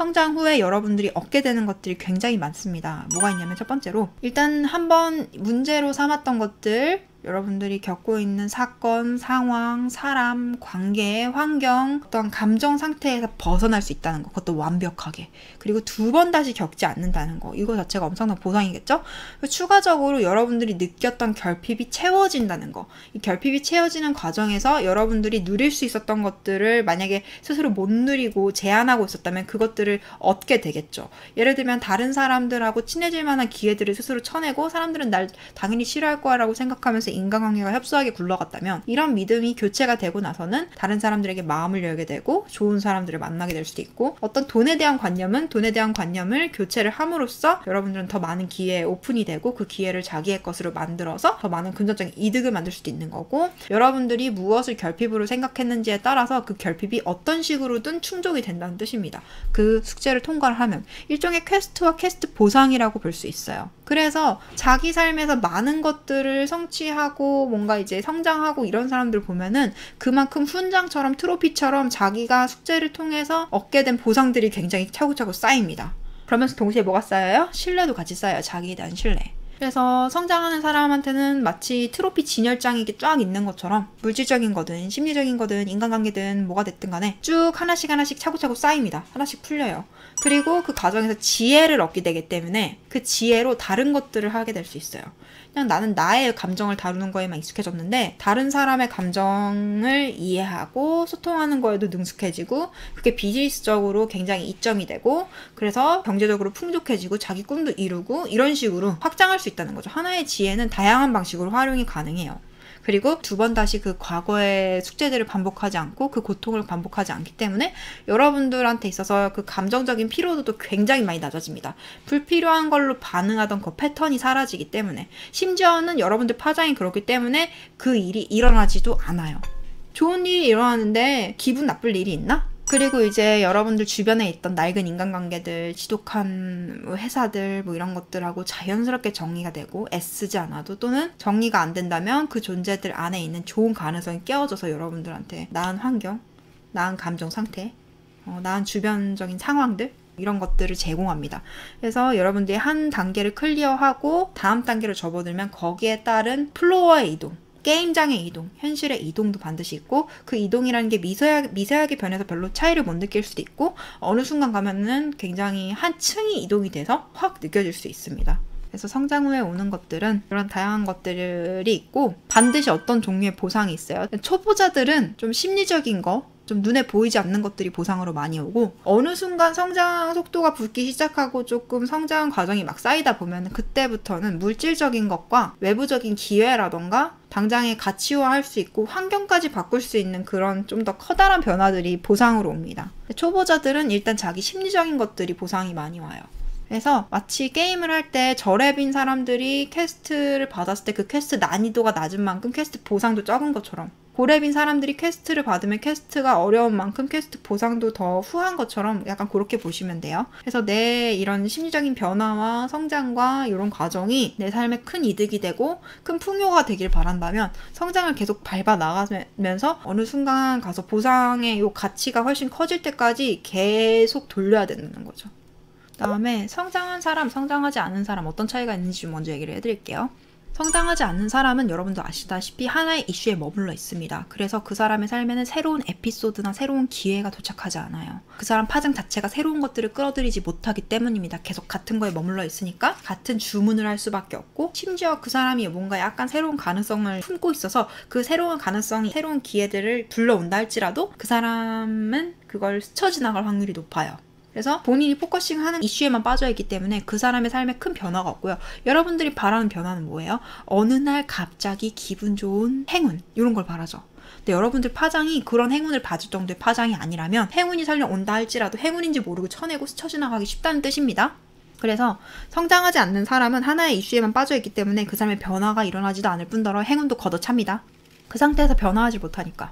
성장 후에 여러분들이 얻게 되는 것들이 굉장히 많습니다. 뭐가 있냐면 첫 번째로 일단 한번 문제로 삼았던 것들, 여러분들이 겪고 있는 사건, 상황, 사람, 관계, 환경, 어떤 감정 상태에서 벗어날 수 있다는 거, 그것도 완벽하게. 그리고 두 번 다시 겪지 않는다는 거, 이거 자체가 엄청난 보상이겠죠? 추가적으로 여러분들이 느꼈던 결핍이 채워진다는 거, 이 결핍이 채워지는 과정에서 여러분들이 누릴 수 있었던 것들을 만약에 스스로 못 누리고 제한하고 있었다면 그것들을 얻게 되겠죠. 예를 들면 다른 사람들하고 친해질 만한 기회들을 스스로 쳐내고, 사람들은 날 당연히 싫어할 거라고 생각하면서 인간관계가 협소하게 굴러갔다면, 이런 믿음이 교체가 되고 나서는 다른 사람들에게 마음을 열게 되고 좋은 사람들을 만나게 될 수도 있고, 어떤 돈에 대한 관념을 교체를 함으로써 여러분들은 더 많은 기회에 오픈이 되고 그 기회를 자기의 것으로 만들어서 더 많은 금전적인 이득을 만들 수도 있는 거고, 여러분들이 무엇을 결핍으로 생각했는지에 따라서 그 결핍이 어떤 식으로든 충족이 된다는 뜻입니다. 그 숙제를 통과를 하면 일종의 퀘스트와 퀘스트 보상이라고 볼 수 있어요. 그래서 자기 삶에서 많은 것들을 성취하고 뭔가 이제 성장하고 이런 사람들 보면은 그만큼 훈장처럼 트로피처럼 자기가 숙제를 통해서 얻게 된 보상들이 굉장히 차곡차곡 쌓입니다. 그러면서 동시에 뭐가 쌓여요? 신뢰도 같이 쌓여요. 자기에 대한 신뢰. 그래서 성장하는 사람한테는 마치 트로피 진열장이 이렇게 쫙 있는 것처럼 물질적인 거든 심리적인 거든 인간관계든 뭐가 됐든 간에 쭉 하나씩 차곡차곡 쌓입니다. 하나씩 풀려요. 그리고 그 과정에서 지혜를 얻게 되기 때문에 그 지혜로 다른 것들을 하게 될 수 있어요. 그냥 나는 나의 감정을 다루는 거에만 익숙해졌는데 다른 사람의 감정을 이해하고 소통하는 거에도 능숙해지고, 그게 비즈니스적으로 굉장히 이점이 되고, 그래서 경제적으로 풍족해지고 자기 꿈도 이루고 이런 식으로 확장할 수 있다는 거죠. 하나의 지혜는 다양한 방식으로 활용이 가능해요. 그리고 두 번 다시 그 과거의 숙제들을 반복하지 않고 그 고통을 반복하지 않기 때문에 여러분들한테 있어서 그 감정적인 피로도도 굉장히 많이 낮아집니다. 불필요한 걸로 반응하던 그 패턴이 사라지기 때문에, 심지어는 여러분들 파장이 그렇기 때문에 그 일이 일어나지도 않아요. 좋은 일이 일어나는데 기분 나쁠 일이 있나? 그리고 이제 여러분들 주변에 있던 낡은 인간관계들, 지독한 회사들 뭐 이런 것들하고 자연스럽게 정리가 되고, 애쓰지 않아도, 또는 정리가 안 된다면 그 존재들 안에 있는 좋은 가능성이 깨어져서 여러분들한테 나은 환경, 나은 감정 상태, 나은 주변적인 상황들, 이런 것들을 제공합니다. 그래서 여러분들이 한 단계를 클리어하고 다음 단계로 접어들면 거기에 따른 플로어의 이동, 게임장의 이동, 현실의 이동도 반드시 있고, 그 이동이라는 게 미세하게 변해서 별로 차이를 못 느낄 수도 있고, 어느 순간 가면은 굉장히 한 층이 이동이 돼서 확 느껴질 수 있습니다. 그래서 성장 후에 오는 것들은 이런 다양한 것들이 있고, 반드시 어떤 종류의 보상이 있어요. 초보자들은 좀 심리적인 거, 좀 눈에 보이지 않는 것들이 보상으로 많이 오고, 어느 순간 성장 속도가 붙기 시작하고 조금 성장 과정이 막 쌓이다 보면 그때부터는 물질적인 것과 외부적인 기회라던가 당장에 가치화할 수 있고 환경까지 바꿀 수 있는 그런 좀 더 커다란 변화들이 보상으로 옵니다. 초보자들은 일단 자기 심리적인 것들이 보상이 많이 와요. 그래서 마치 게임을 할 때 저랩인 사람들이 퀘스트를 받았을 때 그 퀘스트 난이도가 낮은 만큼 퀘스트 보상도 적은 것처럼, 고렙인 사람들이 퀘스트를 받으면 퀘스트가 어려운 만큼 퀘스트 보상도 더 후한 것처럼 약간 그렇게 보시면 돼요. 그래서 내 이런 심리적인 변화와 성장과 이런 과정이 내 삶에 큰 이득이 되고 큰 풍요가 되길 바란다면 성장을 계속 밟아 나가면서 어느 순간 가서 보상의 이 가치가 훨씬 커질 때까지 계속 돌려야 되는 거죠. 그다음에 성장한 사람, 성장하지 않은 사람 어떤 차이가 있는지 좀 먼저 얘기를 해드릴게요. 성장하지 않는 사람은 여러분도 아시다시피 하나의 이슈에 머물러 있습니다. 그래서 그 사람의 삶에는 새로운 에피소드나 새로운 기회가 도착하지 않아요. 그 사람 파장 자체가 새로운 것들을 끌어들이지 못하기 때문입니다. 계속 같은 거에 머물러 있으니까 같은 주문을 할 수밖에 없고, 심지어 그 사람이 뭔가 약간 새로운 가능성을 품고 있어서 그 새로운 가능성이, 새로운 기회들을 불러온다 할지라도 그 사람은 그걸 스쳐 지나갈 확률이 높아요. 그래서 본인이 포커싱하는 이슈에만 빠져있기 때문에 그 사람의 삶에 큰 변화가 없고요. 여러분들이 바라는 변화는 뭐예요? 어느 날 갑자기 기분 좋은 행운, 이런 걸 바라죠. 근데 여러분들 파장이 그런 행운을 받을 정도의 파장이 아니라면 행운이 설령 온다 할지라도 행운인지 모르고 쳐내고 스쳐 지나가기 쉽다는 뜻입니다. 그래서 성장하지 않는 사람은 하나의 이슈에만 빠져있기 때문에 그 삶의 변화가 일어나지도 않을 뿐더러 행운도 걷어찹니다. 그 상태에서 변화하지 못하니까.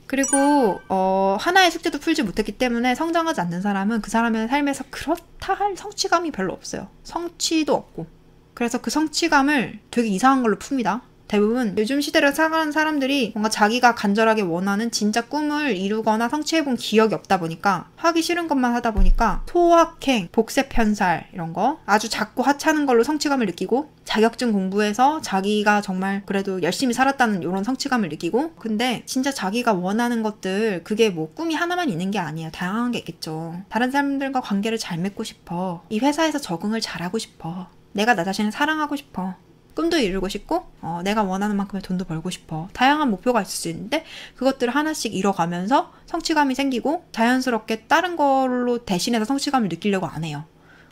그리고 하나의 숙제도 풀지 못했기 때문에 성장하지 않는 사람은 그 사람의 삶에서 그렇다 할 성취감이 별로 없어요. 성취도 없고. 그래서 그 성취감을 되게 이상한 걸로 풉니다. 대부분 요즘 시대를 살아가는 사람들이 뭔가 자기가 간절하게 원하는 진짜 꿈을 이루거나 성취해본 기억이 없다 보니까 하기 싫은 것만 하다 보니까 소확행, 복세편살 이런 거 아주 작고 하찮은 걸로 성취감을 느끼고 자격증 공부해서 자기가 정말 그래도 열심히 살았다는 이런 성취감을 느끼고 근데 진짜 자기가 원하는 것들 그게 뭐 꿈이 하나만 있는 게 아니에요. 다양한 게 있겠죠. 다른 사람들과 관계를 잘 맺고 싶어. 이 회사에서 적응을 잘하고 싶어. 내가 나 자신을 사랑하고 싶어. 꿈도 이루고 싶고 내가 원하는 만큼의 돈도 벌고 싶어. 다양한 목표가 있을 수 있는데 그것들을 하나씩 이뤄가면서 성취감이 생기고 자연스럽게 다른 걸로 대신해서 성취감을 느끼려고 안 해요.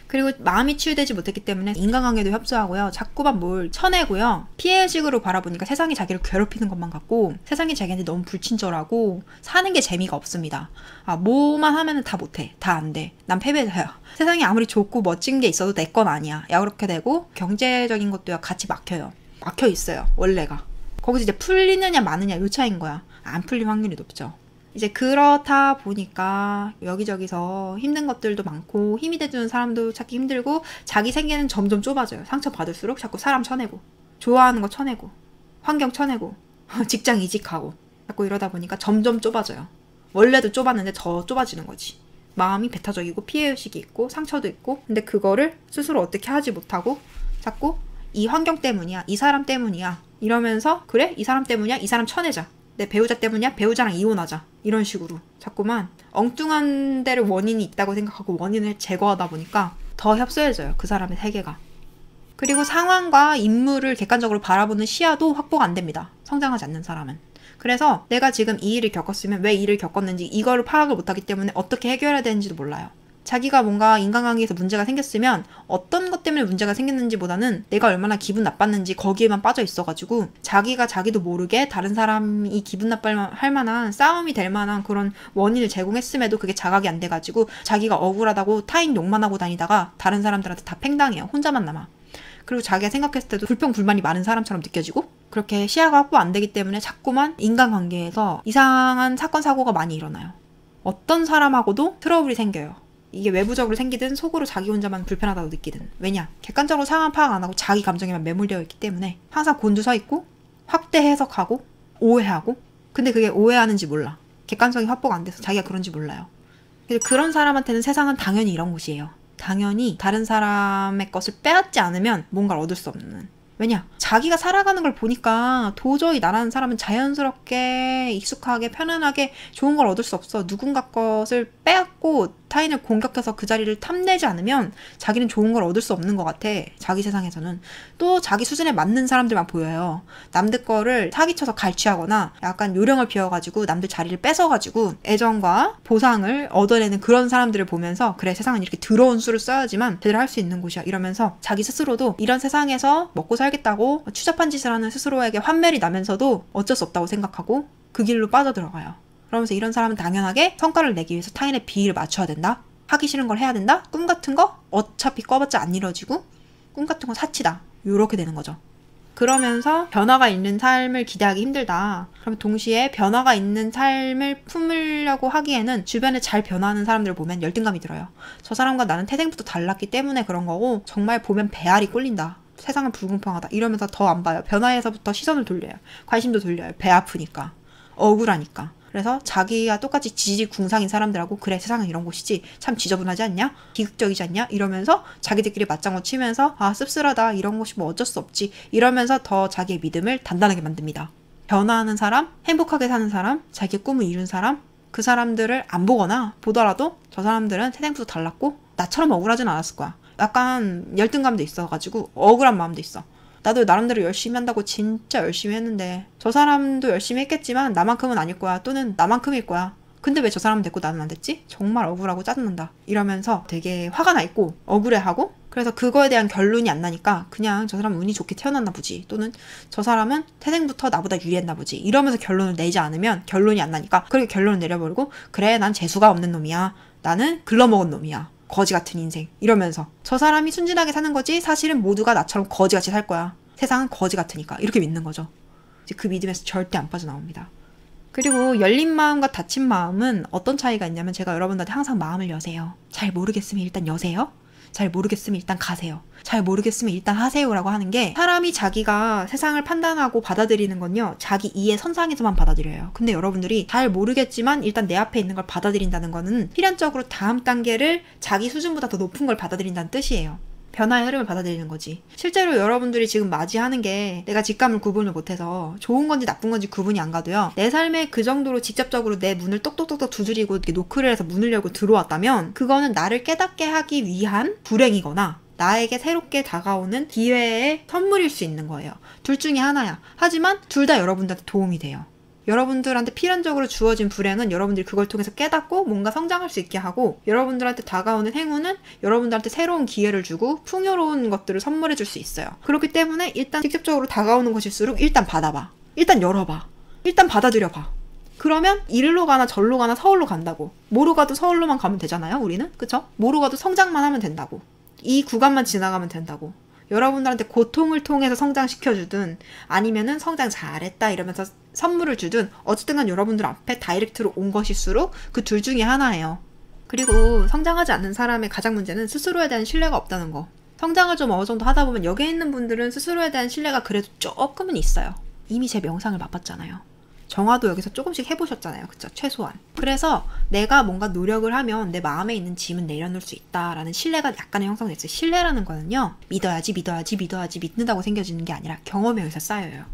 그리고 마음이 치유되지 못했기 때문에 인간관계도 협소하고요. 자꾸만 뭘 쳐내고요. 피해의식으로 바라보니까 세상이 자기를 괴롭히는 것만 같고 세상이 자기한테 너무 불친절하고 사는 게 재미가 없습니다. 뭐만 하면 다 못해. 다 안 돼. 난 패배자야. 세상에 아무리 좋고 멋진 게 있어도 내 건 아니야. 그렇게 되고 경제적인 것도 같이 막혀요. 막혀 있어요. 원래가. 거기서 이제 풀리느냐 마느냐 요 차이인 거야. 안 풀릴 확률이 높죠. 이제 그렇다 보니까 여기저기서 힘든 것들도 많고 힘이 돼주는 사람도 찾기 힘들고 자기 세계는 점점 좁아져요. 상처받을수록 자꾸 사람 쳐내고 좋아하는 거 쳐내고 환경 쳐내고 직장 이직하고 자꾸 이러다 보니까 점점 좁아져요. 원래도 좁았는데 더 좁아지는 거지. 마음이 배타적이고 피해의식이 있고 상처도 있고 근데 그거를 스스로 어떻게 하지 못하고 자꾸 이 환경 때문이야 이 사람 때문이야 이러면서 그래? 이 사람 때문이야? 이 사람 쳐내자. 내 배우자 때문이야? 배우자랑 이혼하자. 이런 식으로 자꾸만 엉뚱한 데를 원인이 있다고 생각하고 원인을 제거하다 보니까 더 협소해져요. 그 사람의 세계가. 그리고 상황과 인물을 객관적으로 바라보는 시야도 확보가 안 됩니다. 성장하지 않는 사람은. 그래서 내가 지금 이 일을 겪었으면 왜 이 일을 겪었는지 이거를 파악을 못하기 때문에 어떻게 해결해야 되는지도 몰라요. 자기가 뭔가 인간관계에서 문제가 생겼으면 어떤 것 때문에 문제가 생겼는지보다는 내가 얼마나 기분 나빴는지 거기에만 빠져 있어가지고 자기가 자기도 모르게 다른 사람이 기분 나빠할 만한 싸움이 될 만한 그런 원인을 제공했음에도 그게 자각이 안 돼가지고 자기가 억울하다고 타인 욕만 하고 다니다가 다른 사람들한테 다 팽당해요. 혼자만 남아. 그리고 자기가 생각했을 때도 불평불만이 많은 사람처럼 느껴지고 그렇게 시야가 확보 안 되기 때문에 자꾸만 인간관계에서 이상한 사건 사고가 많이 일어나요. 어떤 사람하고도 트러블이 생겨요. 이게 외부적으로 생기든 속으로 자기 혼자만 불편하다고 느끼든. 왜냐? 객관적으로 상황 파악 안 하고 자기 감정에만 매몰되어 있기 때문에 항상 곤두서 있고 확대 해석하고 오해하고 근데 그게 오해하는지 몰라. 객관성이 확보가 안 돼서 자기가 그런지 몰라요. 그런 사람한테는 세상은 당연히 이런 곳이에요. 당연히 다른 사람의 것을 빼앗지 않으면 뭔가를 얻을 수 없는. 왜냐? 자기가 살아가는 걸 보니까 도저히 나라는 사람은 자연스럽게 익숙하게 편안하게 좋은 걸 얻을 수 없어. 누군가 것을 빼앗고 타인을 공격해서 그 자리를 탐내지 않으면 자기는 좋은 걸 얻을 수 없는 것 같아. 자기 세상에서는. 또 자기 수준에 맞는 사람들만 보여요. 남들 거를 사기쳐서 갈취하거나 약간 요령을 비워가지고 남들 자리를 뺏어가지고 애정과 보상을 얻어내는 그런 사람들을 보면서 그래 세상은 이렇게 더러운 수를 써야지만 제대로 할 수 있는 곳이야. 이러면서 자기 스스로도 이런 세상에서 먹고 살겠다고 추잡한 짓을 하는 스스로에게 환멸이 나면서도 어쩔 수 없다고 생각하고 그 길로 빠져들어가요. 그러면서 이런 사람은 당연하게 성과를 내기 위해서 타인의 비위를 맞춰야 된다. 하기 싫은 걸 해야 된다. 꿈 같은 거 어차피 꿔봤자 안 이뤄지고 꿈 같은 건 사치다. 요렇게 되는 거죠. 그러면서 변화가 있는 삶을 기대하기 힘들다. 그럼 동시에 변화가 있는 삶을 품으려고 하기에는 주변에 잘 변화하는 사람들을 보면 열등감이 들어요. 저 사람과 나는 태생부터 달랐기 때문에 그런 거고 정말 보면 배알이 꼴린다. 세상은 불공평하다. 이러면서 더 안 봐요. 변화에서부터 시선을 돌려요. 관심도 돌려요. 배 아프니까. 억울하니까. 그래서 자기가 똑같이 지지궁상인 사람들하고 그래 세상은 이런 곳이지 참 지저분하지 않냐? 비극적이지 않냐? 이러면서 자기들끼리 맞장구 치면서 아 씁쓸하다 이런 곳이 뭐 어쩔 수 없지 이러면서 더 자기의 믿음을 단단하게 만듭니다. 변화하는 사람, 행복하게 사는 사람, 자기의 꿈을 이룬 사람 그 사람들을 안 보거나 보더라도 저 사람들은 태생부터 달랐고 나처럼 억울하진 않았을 거야. 약간 열등감도 있어가지고 억울한 마음도 있어. 나도 나름대로 열심히 한다고 진짜 열심히 했는데 저 사람도 열심히 했겠지만 나만큼은 아닐 거야. 또는 나만큼일 거야. 근데 왜 저 사람은 됐고 나는 안 됐지? 정말 억울하고 짜증난다. 이러면서 되게 화가 나 있고 억울해하고 그래서 그거에 대한 결론이 안 나니까 그냥 저 사람은 운이 좋게 태어났나 보지. 또는 저 사람은 태생부터 나보다 유리했나 보지. 이러면서 결론을 내지 않으면 결론이 안 나니까 그렇게 결론을 내려버리고 그래 난 재수가 없는 놈이야. 나는 글러먹은 놈이야. 거지 같은 인생. 이러면서 저 사람이 순진하게 사는 거지 사실은 모두가 나처럼 거지같이 살 거야. 세상은 거지 같으니까. 이렇게 믿는 거죠. 이제 그 믿음에서 절대 안 빠져나옵니다. 그리고 열린 마음과 닫힌 마음은 어떤 차이가 있냐면 제가 여러분들한테 항상 마음을 여세요. 잘 모르겠으면 일단 여세요. 잘 모르겠으면 일단 가세요. 잘 모르겠으면 일단 하세요라고 하는 게, 사람이 자기가 세상을 판단하고 받아들이는 건요, 자기 이해 선상에서만 받아들여요. 근데 여러분들이 잘 모르겠지만 일단 내 앞에 있는 걸 받아들인다는 거는 필연적으로 다음 단계를 자기 수준보다 더 높은 걸 받아들인다는 뜻이에요. 변화의 흐름을 받아들이는 거지. 실제로 여러분들이 지금 맞이하는 게 내가 직감을 구분을 못해서 좋은 건지 나쁜 건지 구분이 안 가도요, 내 삶에 그 정도로 직접적으로 내 문을 똑똑똑똑 두드리고 이렇게 노크를 해서 문을 열고 들어왔다면 그거는 나를 깨닫게 하기 위한 불행이거나 나에게 새롭게 다가오는 기회의 선물일 수 있는 거예요. 둘 중에 하나야. 하지만 둘 다 여러분들한테 도움이 돼요. 여러분들한테 필연적으로 주어진 불행은 여러분들이 그걸 통해서 깨닫고 뭔가 성장할 수 있게 하고, 여러분들한테 다가오는 행운은 여러분들한테 새로운 기회를 주고 풍요로운 것들을 선물해 줄 수 있어요. 그렇기 때문에 일단 직접적으로 다가오는 것일수록 일단 받아봐. 일단 열어봐. 일단 받아들여봐. 그러면 이리로 가나 절로 가나 서울로 간다고. 뭐로 가도 서울로만 가면 되잖아요, 우리는. 그쵸? 뭐로 가도 성장만 하면 된다고. 이 구간만 지나가면 된다고. 여러분들한테 고통을 통해서 성장시켜주든 아니면은 성장 잘했다 이러면서 선물을 주든 어쨌든 간 여러분들 앞에 다이렉트로 온 것일수록 그 둘 중에 하나예요. 그리고 성장하지 않는 사람의 가장 문제는 스스로에 대한 신뢰가 없다는 거. 성장을 좀 어느 정도 하다 보면 여기에 있는 분들은 스스로에 대한 신뢰가 그래도 조금은 있어요. 이미 제 명상을 맛봤잖아요. 정화도 여기서 조금씩 해보셨잖아요. 그쵸? 최소한. 그래서 내가 뭔가 노력을 하면 내 마음에 있는 짐은 내려놓을 수 있다라는 신뢰가 약간의 형성됐어요. 신뢰라는 거는요, 믿어야지 믿는다고 생겨지는 게 아니라 경험에 의해서 쌓여요.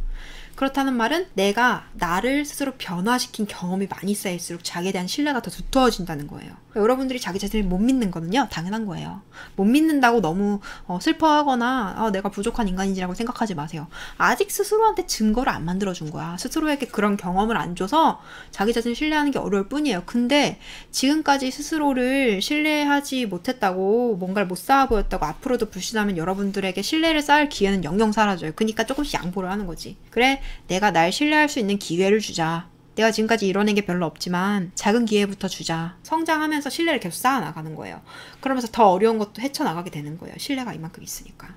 그렇다는 말은 내가 나를 스스로 변화시킨 경험이 많이 쌓일수록 자기에 대한 신뢰가 더 두터워진다는 거예요. 여러분들이 자기 자신을 못 믿는 거는요, 당연한 거예요. 못 믿는다고 너무 슬퍼하거나 내가 부족한 인간이라고 생각하지 마세요. 아직 스스로한테 증거를 안 만들어준 거야. 스스로에게 그런 경험을 안 줘서 자기 자신을 신뢰하는 게 어려울 뿐이에요. 근데 지금까지 스스로를 신뢰하지 못했다고, 뭔가를 못 쌓아 보였다고 앞으로도 불신하면 여러분들에게 신뢰를 쌓을 기회는 영영 사라져요. 그러니까 조금씩 양보를 하는 거지. 그래, 내가 날 신뢰할 수 있는 기회를 주자. 내가 지금까지 이뤄낸 게 별로 없지만 작은 기회부터 주자. 성장하면서 신뢰를 계속 쌓아나가는 거예요. 그러면서 더 어려운 것도 헤쳐나가게 되는 거예요. 신뢰가 이만큼 있으니까.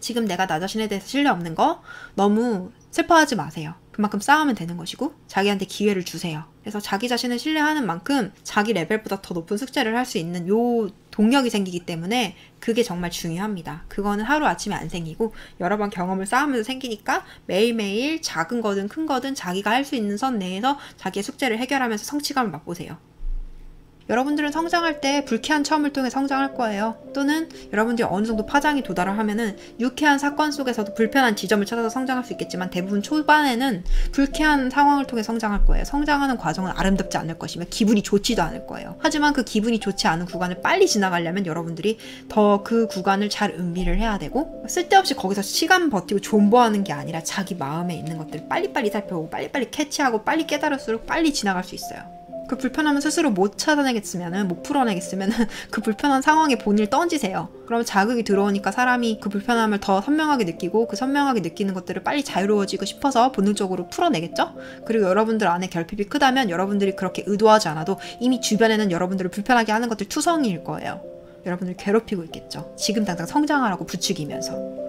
지금 내가 나 자신에 대해서 신뢰 없는 거 너무 슬퍼하지 마세요. 그만큼 쌓으면 되는 것이고 자기한테 기회를 주세요. 그래서 자기 자신을 신뢰하는 만큼 자기 레벨보다 더 높은 숙제를 할 수 있는 요 동력이 생기기 때문에 그게 정말 중요합니다. 그거는 하루아침에 안 생기고 여러 번 경험을 쌓으면서 생기니까 매일매일 작은 거든 큰 거든 자기가 할 수 있는 선 내에서 자기의 숙제를 해결하면서 성취감을 맛보세요. 여러분들은 성장할 때 불쾌한 체험을 통해 성장할 거예요. 또는 여러분들이 어느 정도 파장이 도달을 하면은 유쾌한 사건 속에서도 불편한 지점을 찾아서 성장할 수 있겠지만 대부분 초반에는 불쾌한 상황을 통해 성장할 거예요. 성장하는 과정은 아름답지 않을 것이며 기분이 좋지도 않을 거예요. 하지만 그 기분이 좋지 않은 구간을 빨리 지나가려면 여러분들이 더 그 구간을 잘 음미를 해야 되고, 쓸데없이 거기서 시간 버티고 존버하는 게 아니라 자기 마음에 있는 것들을 빨리빨리 살펴보고 빨리빨리 캐치하고 빨리 깨달을수록 빨리 지나갈 수 있어요. 그 불편함을 스스로 못 찾아내겠으면은, 못 풀어내겠으면은 그 불편한 상황에 본인을 던지세요. 그러면 자극이 들어오니까 사람이 그 불편함을 더 선명하게 느끼고 그 선명하게 느끼는 것들을 빨리 자유로워지고 싶어서 본능적으로 풀어내겠죠? 그리고 여러분들 안에 결핍이 크다면 여러분들이 그렇게 의도하지 않아도 이미 주변에는 여러분들을 불편하게 하는 것들 투성이일 거예요. 여러분들 괴롭히고 있겠죠. 지금 당장 성장하라고 부추기면서.